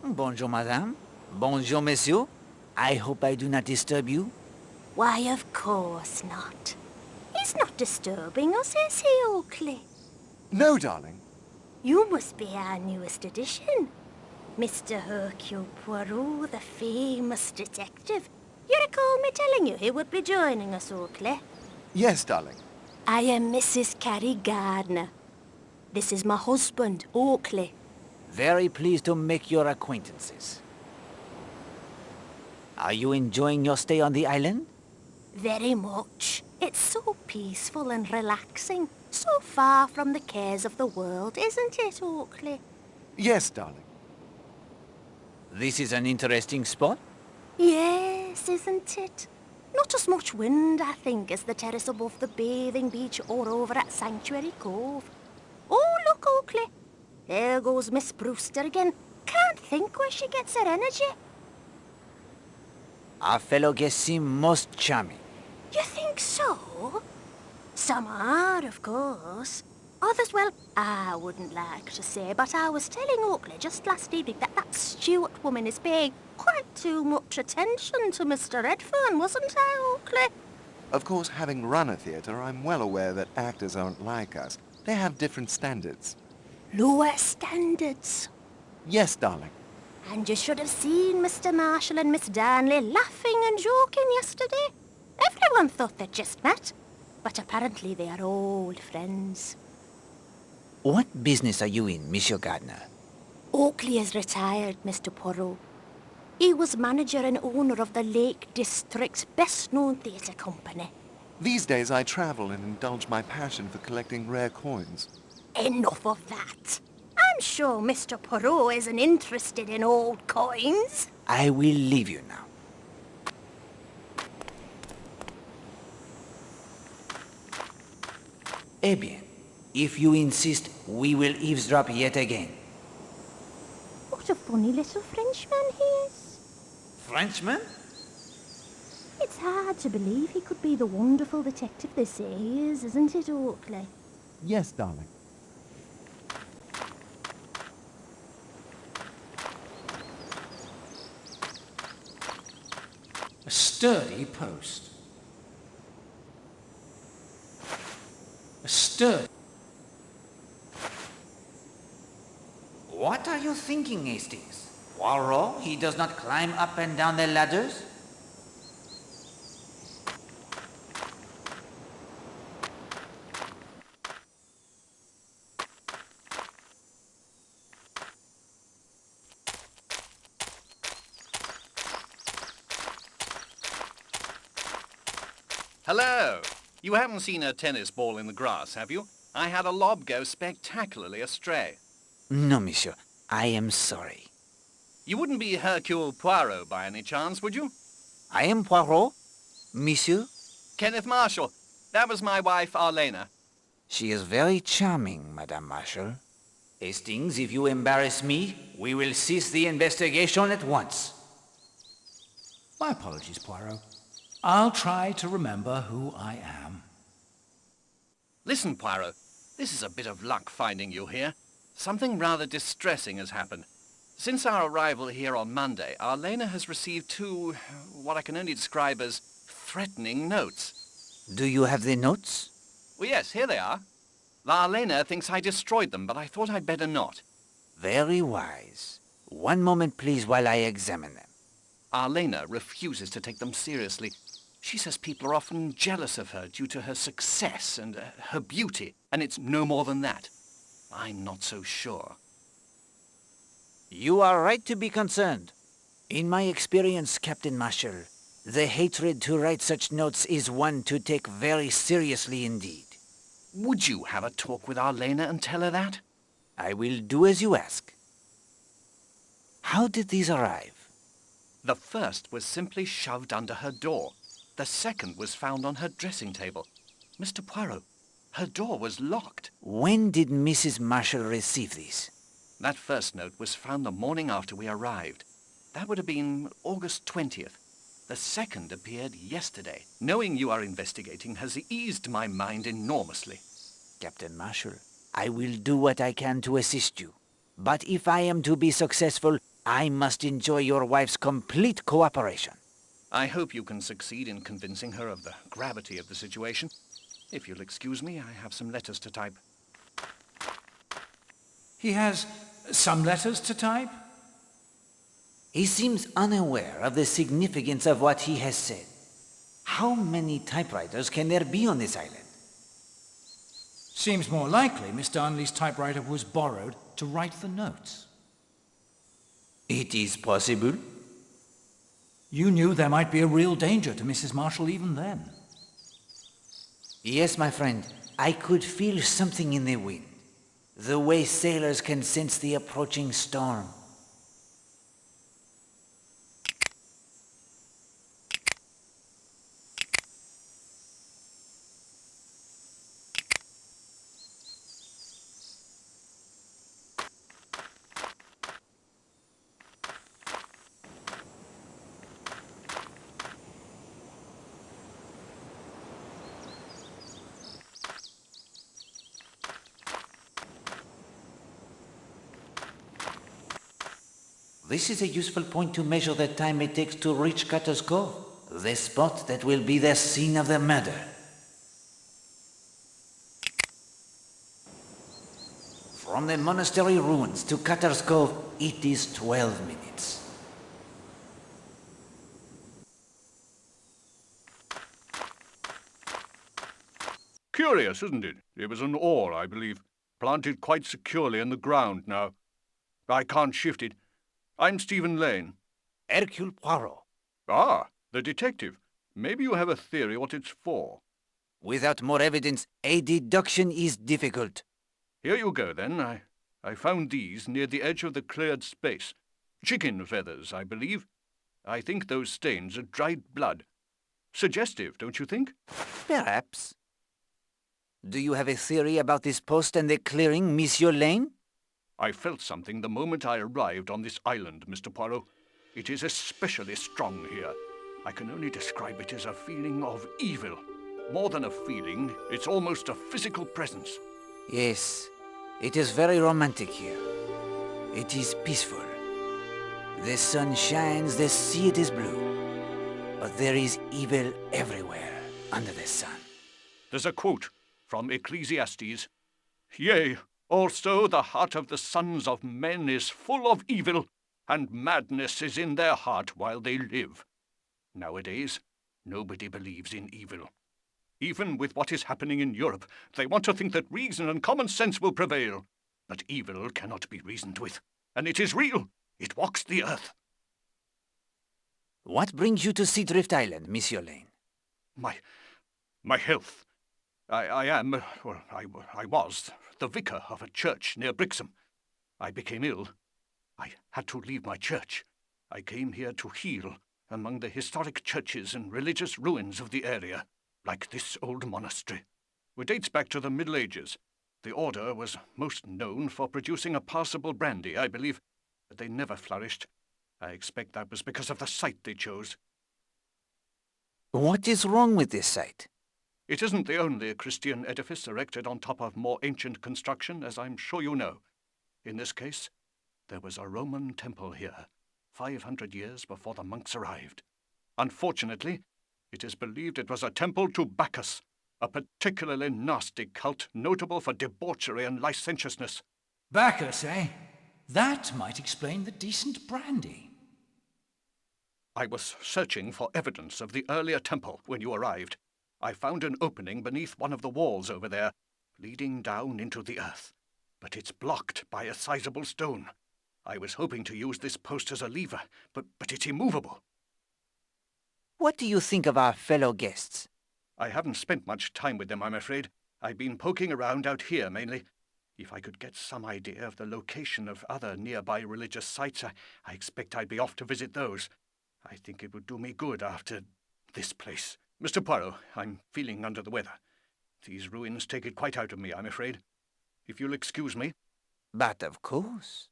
Bonjour, madame. Bonjour, monsieur. I hope I do not disturb you. Why, of course not. He's not disturbing us, is he, Oakley? No, darling. You must be our newest addition. Mr. Hercule Poirot, the famous detective. You recall me telling you he would be joining us, Oakley? Yes, darling. I am Mrs. Carrie Gardner. This is my husband, Oakley. Very pleased to make your acquaintances. Are you enjoying your stay on the island? Very much. It's so peaceful and relaxing. So far from the cares of the world, isn't it, Oakley? Yes, darling. This is an interesting spot. Yes, isn't it? Not as much wind, I think, as the terrace above the bathing beach or over at Sanctuary Cove. Oh, look, Oakley. There goes Miss Brewster again. Can't think where she gets her energy. Our fellow guests seem most charming. You think so? Some are, of course. Others, well, I wouldn't like to say, but I was telling Oakley just last evening that Stewart woman is paying quite too much attention to Mr. Redfern, wasn't I, Oakley? Of course, having run a theatre, I'm well aware that actors aren't like us. They have different standards. Lower standards. Yes, darling. And you should have seen Mr. Marshall and Miss Darnley laughing and joking yesterday. Everyone thought they'd just met, but apparently they are old friends. What business are you in, Monsieur Gardner? Oakley is retired, Mr. Poirot. He was manager and owner of the Lake District's best-known theatre company. These days I travel and indulge my passion for collecting rare coins. Enough of that. I'm sure Mr. Poirot isn't interested in old coins. I will leave you now. Eh bien, if you insist, we will eavesdrop yet again. What a funny little Frenchman he is. Frenchman? It's hard to believe he could be the wonderful detective they say he is, isn't it, Oakley? Yes, darling. A sturdy post. A sturdy... What are you thinking, Hastings? Poirot, he does not climb up and down the ladders? Hello! You haven't seen a tennis ball in the grass, have you? I had a lob go spectacularly astray. No, monsieur. I am sorry. You wouldn't be Hercule Poirot by any chance, would you? I am Poirot. Monsieur? Kenneth Marshall. That was my wife, Arlena. She is very charming, Madame Marshall. Hastings, if you embarrass me, we will cease the investigation at once. My apologies, Poirot. I'll try to remember who I am. Listen, Poirot. This is a bit of luck finding you here. Something rather distressing has happened. Since our arrival here on Monday, Arlena has received two, what I can only describe as threatening notes. Do you have the notes? Well, yes, here they are. Arlena thinks I destroyed them, but I thought I'd better not. Very wise. One moment, please, while I examine them. Arlena refuses to take them seriously. She says people are often jealous of her due to her success and her beauty, and it's no more than that. I'm not so sure. You are right to be concerned. In my experience, Captain Marshall, the hatred to write such notes is one to take very seriously indeed. Would you have a talk with Arlena and tell her that? I will do as you ask. How did these arrive? The first was simply shoved under her door. The second was found on her dressing table. Mr. Poirot, her door was locked. When did Mrs. Marshall receive these? That first note was found the morning after we arrived. That would have been August 20th. The second appeared yesterday. Knowing you are investigating has eased my mind enormously. Captain Marshall, I will do what I can to assist you. But if I am to be successful, I must enjoy your wife's complete cooperation. I hope you can succeed in convincing her of the gravity of the situation. If you'll excuse me, I have some letters to type. He has some letters to type? He seems unaware of the significance of what he has said. How many typewriters can there be on this island? Seems more likely Miss Darnley's typewriter was borrowed to write the notes. It is possible. You knew there might be a real danger to Mrs. Marshall even then. Yes, my friend. I could feel something in the wind. The way sailors can sense the approaching storm. This is a useful point to measure the time it takes to reach Cutter's Cove, the spot that will be the scene of the murder. From the monastery ruins to Cutter's Cove, it is 12 minutes. Curious, isn't it? It was an oar, I believe, planted quite securely in the ground now. I can't shift it. I'm Stephen Lane. Hercule Poirot. Ah, the detective. Maybe you have a theory what it's for. Without more evidence, a deduction is difficult. Here you go, then. I found these near the edge of the cleared space. Chicken feathers, I believe. I think those stains are dried blood. Suggestive, don't you think? Perhaps. Do you have a theory about this post and the clearing, Monsieur Lane? I felt something the moment I arrived on this island, Mr. Poirot. It is especially strong here. I can only describe it as a feeling of evil. More than a feeling, it's almost a physical presence. Yes, it is very romantic here. It is peaceful. The sun shines, the sea it is blue. But there is evil everywhere under the sun. There's a quote from Ecclesiastes. Yea, also the heart of the sons of men is full of evil, and madness is in their heart while they live. Nowadays, nobody believes in evil. Even with what is happening in Europe, they want to think that reason and common sense will prevail. But evil cannot be reasoned with, and it is real. It walks the earth. What brings you to Seadrift Island, Monsieur Lane? My health. I was the vicar of a church near Brixham. I became ill. I had to leave my church. I came here to heal among the historic churches and religious ruins of the area, like this old monastery. It dates back to the Middle Ages. The order was most known for producing a passable brandy, I believe, but they never flourished. I expect that was because of the site they chose. What is wrong with this site? It isn't the only Christian edifice erected on top of more ancient construction, as I'm sure you know. In this case, there was a Roman temple here, 500 years before the monks arrived. Unfortunately, it is believed it was a temple to Bacchus, a particularly nasty cult notable for debauchery and licentiousness. Bacchus, eh? That might explain the decent brandy. I was searching for evidence of the earlier temple when you arrived. I found an opening beneath one of the walls over there, leading down into the earth. But it's blocked by a sizable stone. I was hoping to use this post as a lever, but it's immovable. What do you think of our fellow guests? I haven't spent much time with them, I'm afraid. I've been poking around out here, mainly. If I could get some idea of the location of other nearby religious sites, I expect I'd be off to visit those. I think it would do me good after this place. Mr. Poirot, I'm feeling under the weather. These ruins take it quite out of me, I'm afraid. If you'll excuse me. But of course.